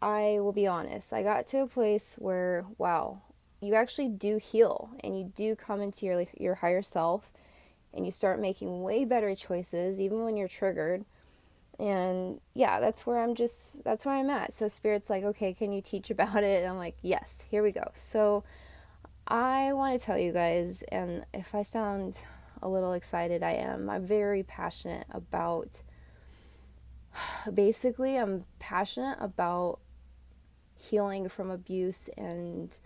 I will be honest, I got to a place where, wow, you actually do heal and you do come into your higher self and you start making way better choices even when you're triggered. And yeah, that's where I'm at. So Spirit's like, okay, can you teach about it? And I'm like, yes, here we go. So I want to tell you guys, and if I sound a little excited, I am. I'm very passionate about, basically, I'm passionate about healing from abuse and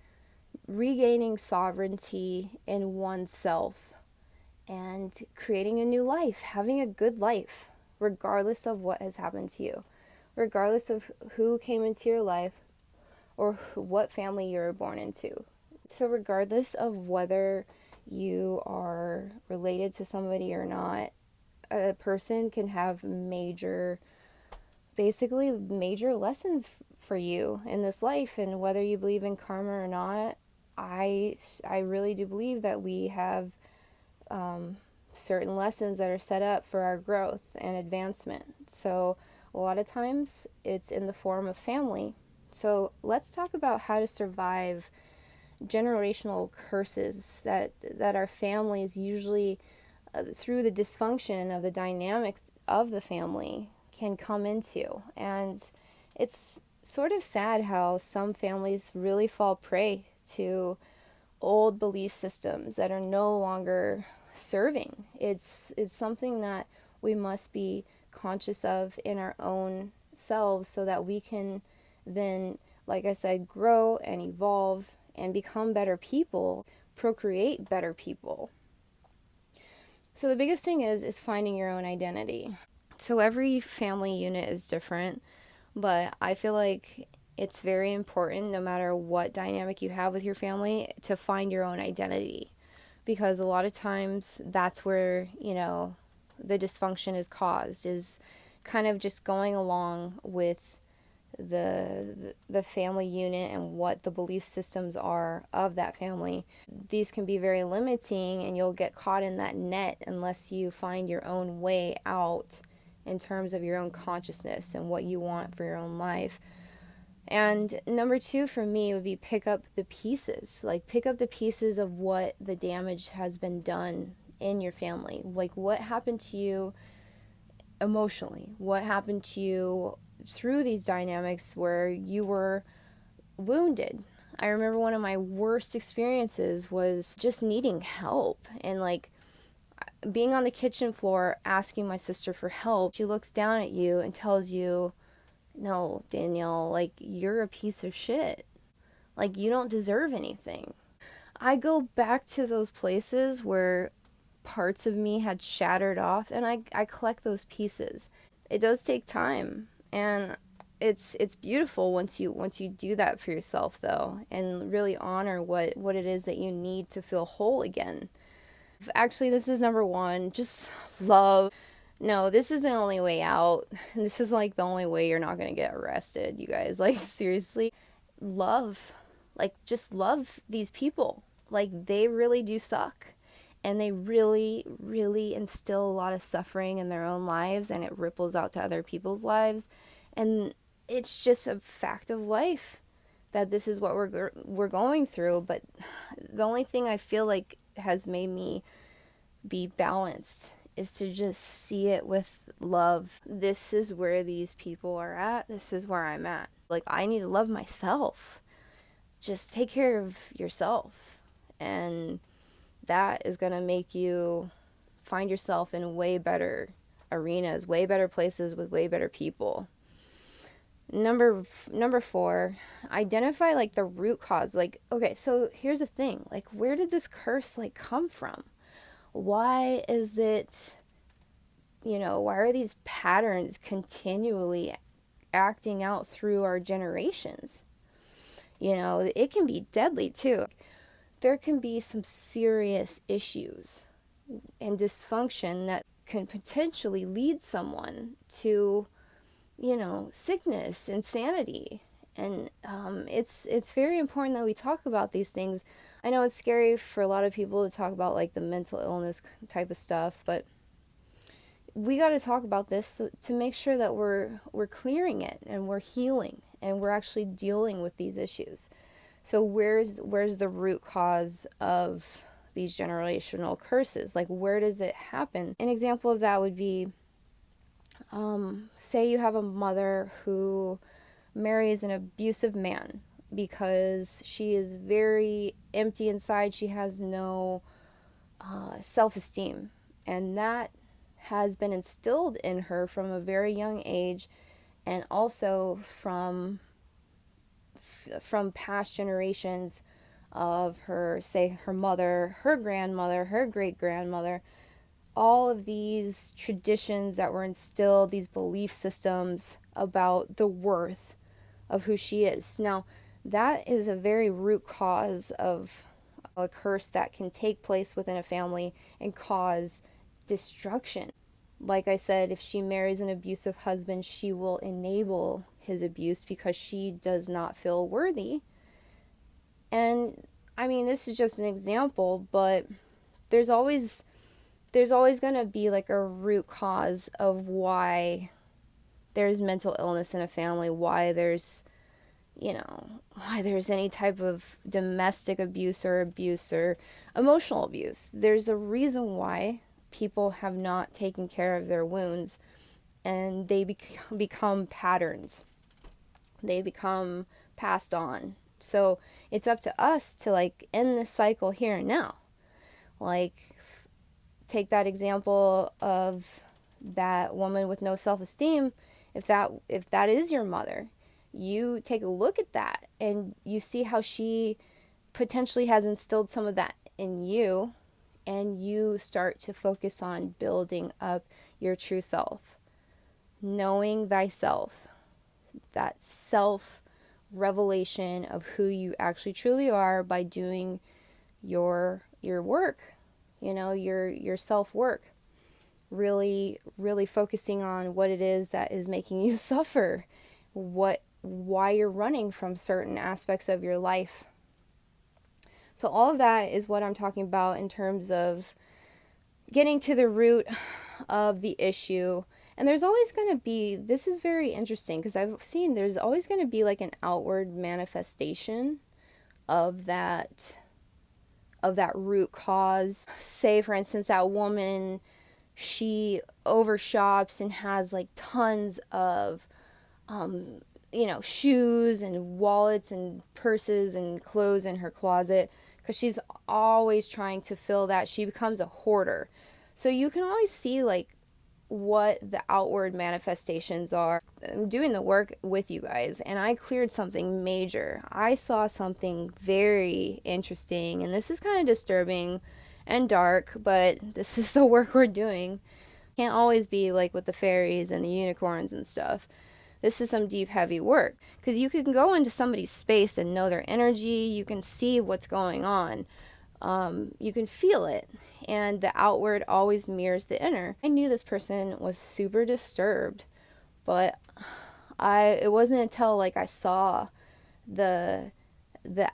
regaining sovereignty in oneself and creating a new life, having a good life, regardless of what has happened to you, regardless of who came into your life or what family you were born into. So, regardless of whether you are related to somebody or not, a person can have basically major lessons for you in this life. And whether you believe in karma or not, I really do believe that we have certain lessons that are set up for our growth and advancement. So a lot of times it's in the form of family. So let's talk about how to survive generational curses that our families usually, through the dysfunction of the dynamics of the family, can come into. And it's sort of sad how some families really fall prey to old belief systems that are no longer serving. It's something that we must be conscious of in our own selves so that we can then, like I said, grow and evolve and become better people, procreate better people. So the biggest thing is finding your own identity. So every family unit is different, but I feel like it's very important, no matter what dynamic you have with your family, to find your own identity. Because a lot of times that's where, the dysfunction is caused, is kind of just going along with the family unit and what the belief systems are of that family. These can be very limiting and you'll get caught in that net unless you find your own way out in terms of your own consciousness and what you want for your own life. And number two for me would be pick up the pieces. Like, pick up the pieces of what the damage has been done in your family. Like, what happened to you emotionally? What happened to you through these dynamics where you were wounded? I remember one of my worst experiences was just needing help and like being on the kitchen floor asking my sister for help. She looks down at you and tells you, "No, Danielle, like, you're a piece of shit. Like, you don't deserve anything." I go back to those places where parts of me had shattered off and I collect those pieces. It does take time, and it's beautiful once you do that for yourself though, and really honor what it is that you need to feel whole again. Actually, this is number one, just love. No, this is the only way out. This is like the only way you're not going to get arrested, you guys. Like, seriously, love. Like, just love these people. Like, they really do suck. And they really, really instill a lot of suffering in their own lives, and it ripples out to other people's lives. And it's just a fact of life that this is what we're going through. But the only thing I feel like has made me be balanced is to just see it with love. This is where these people are at. This is where I'm at. Like, I need to love myself. Just take care of yourself. And that is going to make you find yourself in way better arenas, way better places with way better people. Number four, identify like the root cause. Like, okay, so here's the thing. Like, where did this curse like come from? Why is it, why are these patterns continually acting out through our generations? It can be deadly too. There can be some serious issues and dysfunction that can potentially lead someone to, sickness, insanity. And it's very important that we talk about these things. I know it's scary for a lot of people to talk about like the mental illness type of stuff, but we got to talk about this to make sure that we're clearing it and we're healing and we're actually dealing with these issues. So where's the root cause of these generational curses? Like, where does it happen? An example of that would be, say you have a mother who marries an abusive man because she is very empty inside. She has no self-esteem, and that has been instilled in her from a very young age, and also from past generations of her, say her mother, her grandmother, her great grandmother. All of these traditions that were instilled, these belief systems about the worth of who she is. Now, that is a very root cause of a curse that can take place within a family and cause destruction. Like I said, if she marries an abusive husband, she will enable his abuse because she does not feel worthy. And I mean, this is just an example, but there's always going to be like a root cause of why there's mental illness in a family, why there's why there's any type of domestic abuse or emotional abuse. There's a reason why people have not taken care of their wounds, and they become patterns. They become passed on. So it's up to us to like end this cycle here and now. Like, take that example of that woman with no self-esteem. If that is your mother, you take a look at that and you see how she potentially has instilled some of that in you, and you start to focus on building up your true self, knowing thyself, that self revelation of who you actually truly are by doing your work, your self work, really focusing on what it is that is making you suffer, why you're running from certain aspects of your life. So all of that is what I'm talking about in terms of getting to the root of the issue. And there's always going to be, this is very interesting because I've seen there's always going to be like an outward manifestation of that root cause. Say for instance, that woman, she overshops and has like tons of shoes and wallets and purses and clothes in her closet because she's always trying to fill that. She becomes a hoarder. So you can always see like what the outward manifestations are. I'm doing the work with you guys, and I cleared something major. I saw something very interesting, and this is kind of disturbing and dark, but this is the work we're doing. Can't always be like with the fairies and the unicorns and stuff. This is some deep, heavy work, because you can go into somebody's space and know their energy. You can see what's going on. You can feel it, and the outward always mirrors the inner. I knew this person was super disturbed, but it wasn't until like I saw the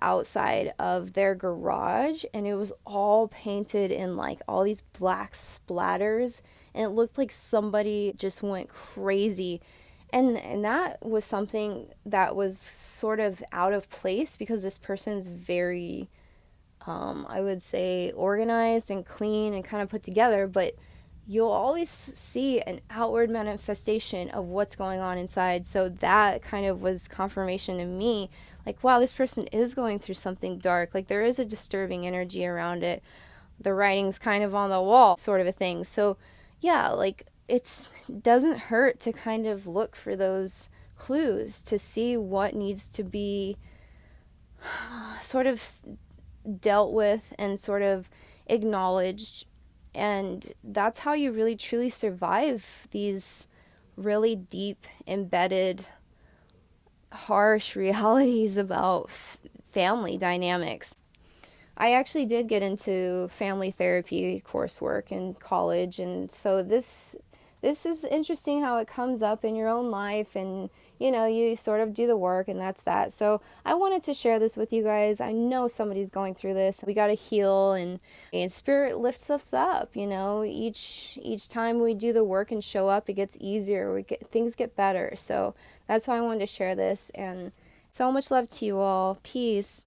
outside of their garage, and it was all painted in like all these black splatters, and it looked like somebody just went crazy. And that was something that was sort of out of place because this person's very I would say organized and clean and kind of put together, but you'll always see an outward manifestation of what's going on inside. So that kind of was confirmation to me, like, wow, this person is going through something dark. Like, there is a disturbing energy around it. The writing's kind of on the wall, sort of a thing. So yeah, like, it doesn't hurt to kind of look for those clues to see what needs to be sort of dealt with and sort of acknowledged. And that's how you really truly survive these really deep, embedded, harsh realities about family dynamics. I actually did get into family therapy coursework in college, and so this is interesting how it comes up in your own life, and you sort of do the work and that's that. So I wanted to share this with you guys. I know somebody's going through this. We got to heal, and spirit lifts us up, each time we do the work and show up, it gets easier. Things get better. So that's why I wanted to share this, and so much love to you all. Peace.